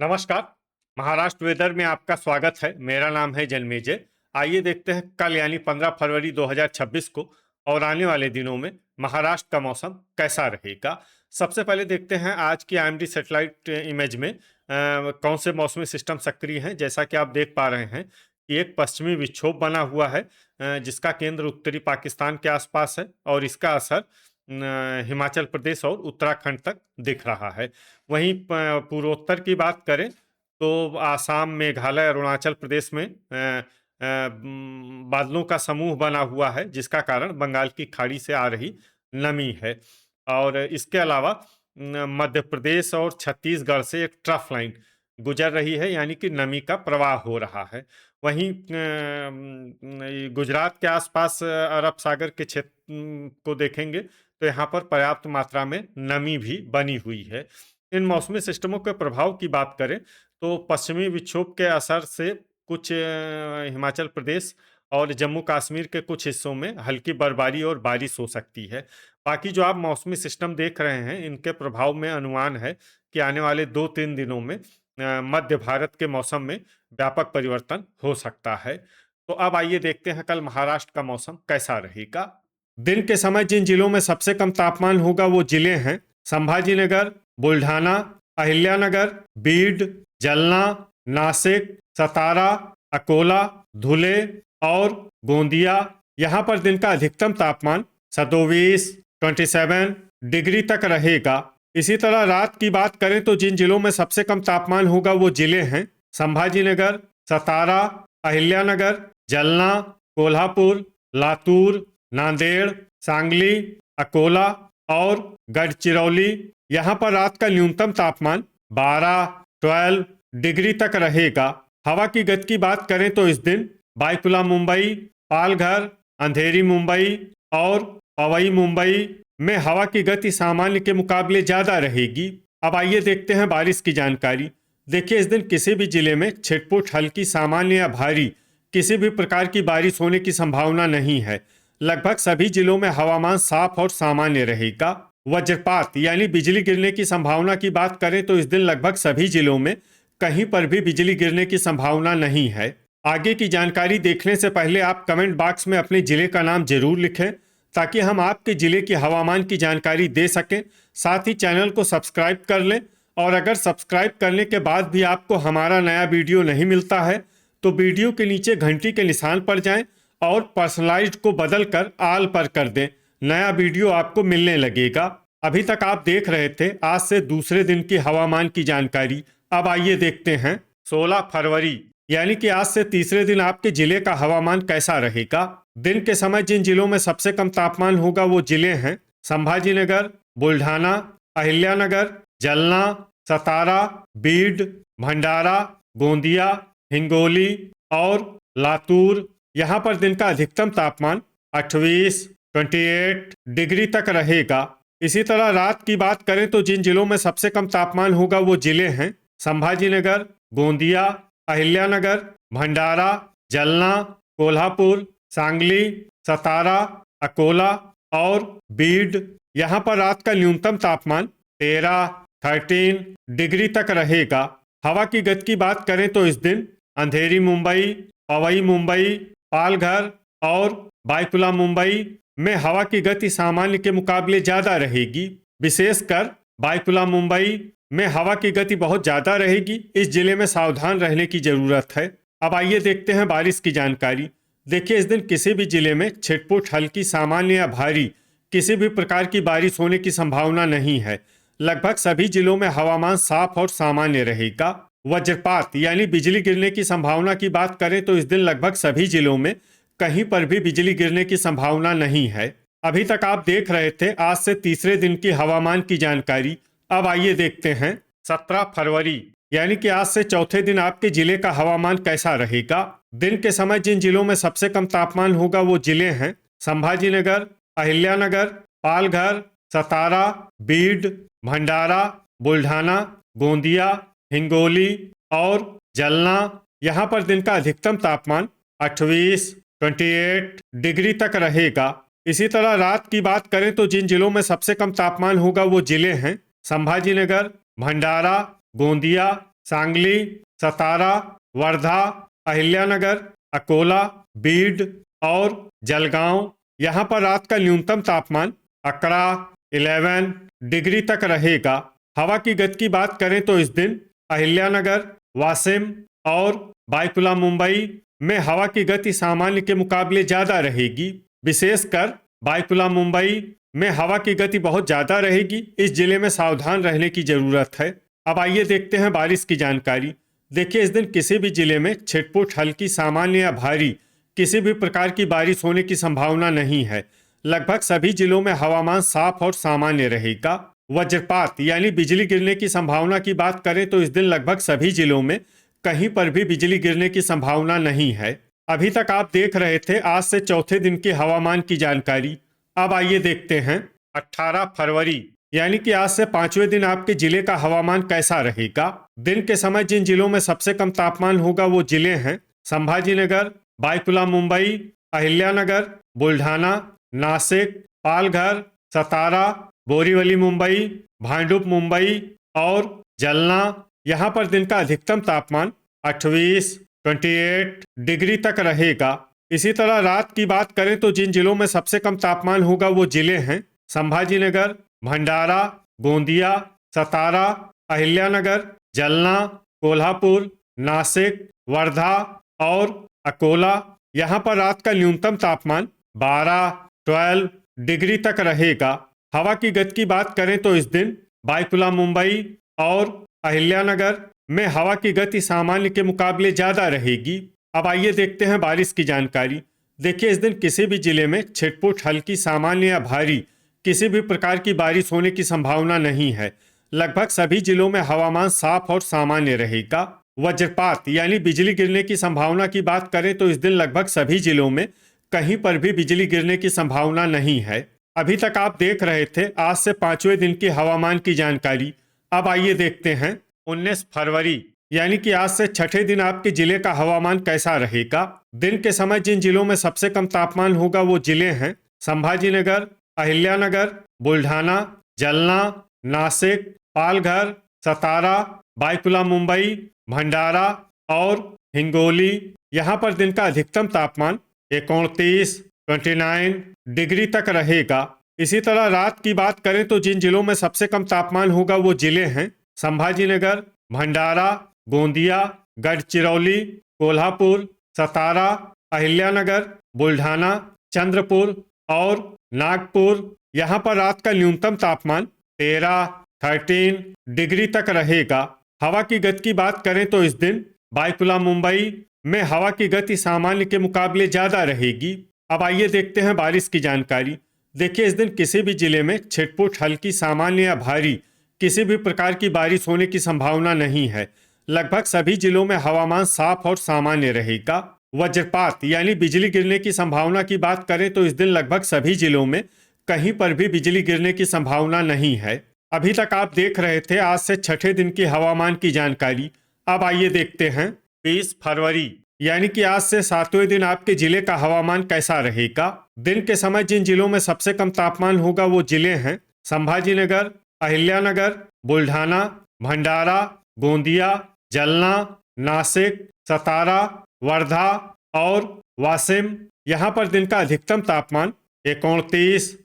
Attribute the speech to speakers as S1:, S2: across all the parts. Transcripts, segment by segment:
S1: नमस्कार। महाराष्ट्र वेदर में आपका स्वागत है। मेरा नाम है जन्मेजय। आइए देखते हैं कल यानी 15 फरवरी 2026 को और आने वाले दिनों में महाराष्ट्र का मौसम कैसा रहेगा। सबसे पहले देखते हैं आज की आईएमडी सैटेलाइट इमेज में कौन से मौसमी सिस्टम सक्रिय हैं। जैसा कि आप देख पा रहे हैं कि एक पश्चिमी विक्षोभ बना हुआ है जिसका केंद्र उत्तरी पाकिस्तान के आसपास है और इसका असर हिमाचल प्रदेश और उत्तराखंड तक दिख रहा है। वहीं पूर्वोत्तर की बात करें तो आसाम, मेघालय, अरुणाचल प्रदेश में बादलों का समूह बना हुआ है जिसका कारण बंगाल की खाड़ी से आ रही नमी है। और इसके अलावा मध्य प्रदेश और छत्तीसगढ़ से एक ट्रफ लाइन गुजर रही है यानी कि नमी का प्रवाह हो रहा है। वहीं ये गुजरात के आसपास अरब सागर के क्षेत्र को देखेंगे तो यहाँ पर पर्याप्त मात्रा में नमी भी बनी हुई है। इन मौसमी सिस्टमों के प्रभाव की बात करें तो पश्चिमी विक्षोभ के असर से कुछ हिमाचल प्रदेश और जम्मू कश्मीर के कुछ हिस्सों में हल्की बर्फबारी और बारिश हो सकती है। बाकी जो आप मौसमी सिस्टम देख रहे हैं इनके प्रभाव में अनुमान है कि आने वाले 2-3 दिनों में मध्य भारत के मौसम में व्यापक परिवर्तन हो सकता है। तो अब आइए देखते हैं कल महाराष्ट्र का मौसम कैसा रहेगा। दिन के समय जिन जिलों में सबसे कम तापमान होगा वो जिले हैं संभाजीनगर, बुल्ढाना, अहिल्यानगर, बीड, जलना, नासिक, सतारा, अकोला, धुले और गोंदिया। यहाँ पर दिन का अधिकतम तापमान 27, 27 डिग्री तक रहेगा। इसी तरह रात की बात करें तो जिन जिलों में सबसे कम तापमान होगा वो जिले हैं संभाजीनगर, सतारा, अहिल्यानगर, जलना, कोल्हापुर, लातूर, नांदेड़, सांगली, अकोला और गढ़चिरौली। यहाँ पर रात का न्यूनतम तापमान 12 डिग्री तक रहेगा। हवा की गति की बात करें तो इस दिन बायकुला मुंबई, पालघर, अंधेरी मुंबई और पवई मुंबई में हवा की गति सामान्य के मुकाबले ज्यादा रहेगी। अब आइए देखते हैं बारिश की जानकारी। देखिए, इस दिन किसी भी जिले में छिटपुट, हल्की, सामान्य या भारी किसी भी प्रकार की बारिश होने की संभावना नहीं है। लगभग सभी जिलों में हवामान साफ और सामान्य रहेगा। वज्रपात यानी बिजली गिरने की संभावना की बात करें तो इस दिन लगभग सभी जिलों में कहीं पर भी बिजली गिरने की संभावना नहीं है। आगे की जानकारी देखने से पहले आप कमेंट बॉक्स में अपने जिले का नाम जरूर लिखें ताकि हम आपके जिले की हवामान की जानकारी दे सकें। साथ ही चैनल को सब्सक्राइब कर लें और अगर सब्सक्राइब करने के बाद भी आपको हमारा नया वीडियो नहीं मिलता है तो वीडियो के नीचे घंटी के निशान पर जाएं और पर्सनलाइज्ड को बदलकर आल पर कर दें। नया वीडियो आपको मिलने लगेगा। अभी तक आप देख रहे थे आज से दूसरे दिन की हवामान की जानकारी। अब आइए देखते हैं 16 फरवरी यानी कि आज से तीसरे दिन आपके जिले का हवामान कैसा रहेगा। दिन के समय जिन जिलों में सबसे कम तापमान होगा वो जिले हैं संभाजीनगर, बुल्ढाना, अहिल्यानगर, जलना, सतारा, बीड, भंडारा, गोंदिया, हिंगोली और लातूर। यहाँ पर दिन का अधिकतम तापमान 28, 28 डिग्री तक रहेगा। इसी तरह रात की बात करें तो जिन जिलों में सबसे कम तापमान होगा वो जिले हैं संभाजीनगर, गोंदिया, अहिल्यानगर, भंडारा, जलना, कोल्हापुर, सांगली, सतारा, अकोला और बीड। यहाँ पर रात का न्यूनतम तापमान 13 डिग्री तक रहेगा। हवा की गति की बात करें तो इस दिन अंधेरी मुंबई, पवई मुंबई, पालघर और बायकुला मुंबई में हवा की गति सामान्य के मुकाबले ज्यादा रहेगी। विशेषकर बायकुला मुंबई में हवा की गति बहुत ज्यादा रहेगी। इस जिले में सावधान रहने की जरूरत है। अब आइए देखते हैं बारिश की जानकारी। देखिए, इस दिन किसी भी जिले में छिटपुट, हल्की, सामान्य या भारी किसी भी प्रकार की बारिश होने की संभावना नहीं है। लगभग सभी जिलों में हवामान साफ और सामान्य रहेगा। वज्रपात यानी बिजली गिरने की संभावना की बात करें तो इस दिन लगभग सभी जिलों में कहीं पर भी बिजली गिरने की संभावना नहीं है। अभी तक आप देख रहे थे आज से तीसरे दिन की हवामान की जानकारी। अब आइए देखते हैं 17 फरवरी यानी कि आज से चौथे दिन आपके जिले का हवामान कैसा रहेगा। दिन के समय जिन जिलों में सबसे कम तापमान होगा वो जिले हैं संभाजीनगर, अहिल्यानगर, पालघर, सतारा, बीड, भंडारा, बुल्ढाना, गोंदिया, हिंगोली और जलना। यहाँ पर दिन का अधिकतम तापमान 28, 28 डिग्री तक रहेगा। इसी तरह रात की बात करें तो जिन जिलों में सबसे कम तापमान होगा वो जिले हैं संभाजीनगर, भंडारा, गोंदिया, सांगली, सतारा, वर्धा, अहिल्यानगर, अकोला, बीड और जलगांव। यहाँ पर रात का न्यूनतम तापमान 11 डिग्री तक रहेगा। हवा की गति की बात करें तो इस दिन अहिल्यानगर, वाशिम और बायकुला मुंबई में हवा की गति सामान्य के मुकाबले ज्यादा रहेगी। विशेषकर बायकुला मुंबई में हवा की गति बहुत ज्यादा रहेगी। इस जिले में सावधान रहने की जरूरत है। अब आइए देखते हैं बारिश की जानकारी। देखिए, इस दिन किसी भी जिले में छिटपुट, हल्की, सामान्य या भारी किसी भी प्रकार की बारिश होने की संभावना नहीं है। लगभग सभी जिलों में हवामान साफ और सामान्य रहेगा। वज्रपात यानी बिजली गिरने की संभावना की बात करें तो इस दिन लगभग सभी जिलों में कहीं पर भी बिजली गिरने की संभावना नहीं है। अभी तक आप देख रहे थे आज से चौथे दिन की हवामान की जानकारी। अब आइए देखते हैं 18 फरवरी यानी कि आज से 5वें दिन आपके जिले का हवामान कैसा रहेगा। दिन के समय जिन जिलों में सबसे कम तापमान होगा वो जिले हैं संभाजीनगर, बायकुला मुंबई, अहिल्यानगर, बुल्ढाना, नासिक, पालघर, सतारा, बोरीवली मुंबई, भांडुप मुंबई और जलना। यहाँ पर दिन का अधिकतम तापमान 28 डिग्री तक रहेगा। इसी तरह रात की बात करें तो जिन जिलों में सबसे कम तापमान होगा वो जिले हैं संभाजीनगर, भंडारा, गोंदिया, सतारा, अहिल्यानगर, जलना, कोल्हापुर, नासिक, वर्धा और अकोला। यहाँ पर रात का न्यूनतम तापमान 12 डिग्री तक रहेगा। हवा की गति की बात करें तो इस दिन बायकुला मुंबई और अहिल्यानगर में हवा की गति सामान्य के मुकाबले ज्यादा रहेगी। अब आइए देखते हैं बारिश की जानकारी। देखिए, इस दिन किसी भी जिले में छिटपुट, हल्की, सामान्य या भारी किसी भी प्रकार की बारिश होने की संभावना नहीं है। लगभग सभी जिलों में हवामान साफ और सामान्य रहेगा। वज्रपात यानी बिजली गिरने की संभावना की बात करें तो इस दिन लगभग सभी जिलों में कहीं पर भी बिजली गिरने की संभावना नहीं है। अभी तक आप देख रहे थे आज से 5वें दिन की हवामान की जानकारी। अब आइए देखते हैं 19 फरवरी यानी कि आज से 6ठे दिन आपके जिले का हवामान कैसा रहेगा। दिन के समय जिन जिलों में सबसे कम तापमान होगा वो जिले हैं संभाजीनगर, अहिल्यानगर, बुल्ढाना, जलना, नासिक, पालघर, सतारा, बायकुला मुंबई, भंडारा और हिंगोली। यहाँ पर दिन का अधिकतम तापमान 29 डिग्री तक रहेगा। इसी तरह रात की बात करें तो जिन जिलों में सबसे कम तापमान होगा वो जिले हैं संभाजीनगर, भंडारा, गोंदिया, गढ़चिरौली, कोल्हापुर, सतारा, अहिल्यानगर, बुल्ढाना, चंद्रपुर और नागपुर। यहाँ पर रात का न्यूनतम तापमान 13 डिग्री तक रहेगा। हवा की गति की बात करें तो इस दिन बायकुला मुंबई में हवा की गति सामान्य के मुकाबले ज्यादा रहेगी। अब आइए देखते हैं बारिश की जानकारी। देखिए, इस दिन किसी भी जिले में छिटपुट, हल्की, सामान्य या भारी किसी भी प्रकार की बारिश होने की संभावना नहीं है। लगभग सभी जिलों में हवामान साफ और सामान्य रहेगा। वज्रपात यानी बिजली गिरने की संभावना की बात करें तो इस दिन लगभग सभी जिलों में कहीं पर भी बिजली गिरने की संभावना नहीं है। अभी तक आप देख रहे थे आज से 6ठे दिन की हवामान की जानकारी। अब आइए देखते हैं 20 फरवरी यानी कि आज से 7वें दिन आपके जिले का हवामान कैसा रहेगा। दिन के समय जिन जिलों में सबसे कम तापमान होगा वो जिले हैं संभाजीनगर, अहिल्यानगर, बुल्ढाना, भंडारा, गोंदिया, जलना, नासिक, सतारा, वर्धा और वाशिम। यहाँ पर दिन का अधिकतम तापमान 29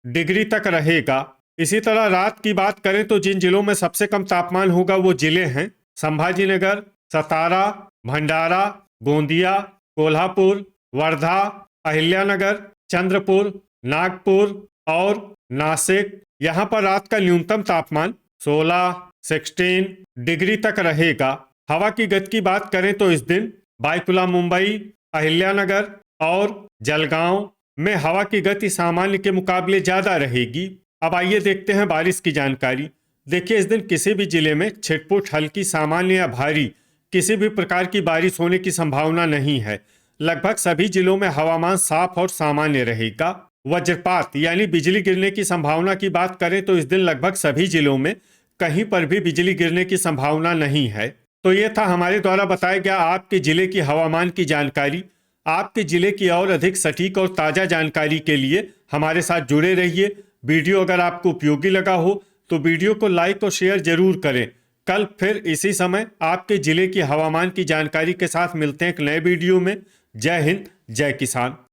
S1: डिग्री तक रहेगा। इसी तरह रात की बात करें तो जिन जिलों में सबसे कम तापमान होगा वो जिले हैं संभाजीनगर, सतारा, भंडारा, गोंदिया, कोल्हापुर, वर्धा, अहिल्यानगर, चंद्रपुर, नागपुर और नासिक। यहाँ पर रात का न्यूनतम तापमान 16 डिग्री तक रहेगा। हवा की गति की बात करें तो इस दिन बायकुला मुंबई, अहिल्यानगर और जलगांव में हवा की गति सामान्य के मुकाबले ज्यादा रहेगी। अब आइए देखते हैं बारिश की जानकारी। देखिए, इस दिन किसी भी जिले में छिटपुट, हल्की, सामान्य या भारी किसी भी प्रकार की बारिश होने की संभावना नहीं है। लगभग सभी जिलों में हवामान साफ और सामान्य रहेगा। वज्रपात यानी बिजली गिरने की संभावना की बात करें तो इस दिन लगभग सभी जिलों में कहीं पर भी बिजली गिरने की संभावना नहीं है। तो ये था हमारे द्वारा बताया गया आपके जिले की हवामान की जानकारी। आपके जिले की और अधिक सटीक और ताज़ा जानकारी के लिए हमारे साथ जुड़े रहिए। वीडियो अगर आपको उपयोगी लगा हो तो वीडियो को लाइक और शेयर जरूर करें, कल फिर इसी समय आपके जिले की हवामान की जानकारी के साथ मिलते हैं एक नए वीडियो में। जय हिंद, जय किसान।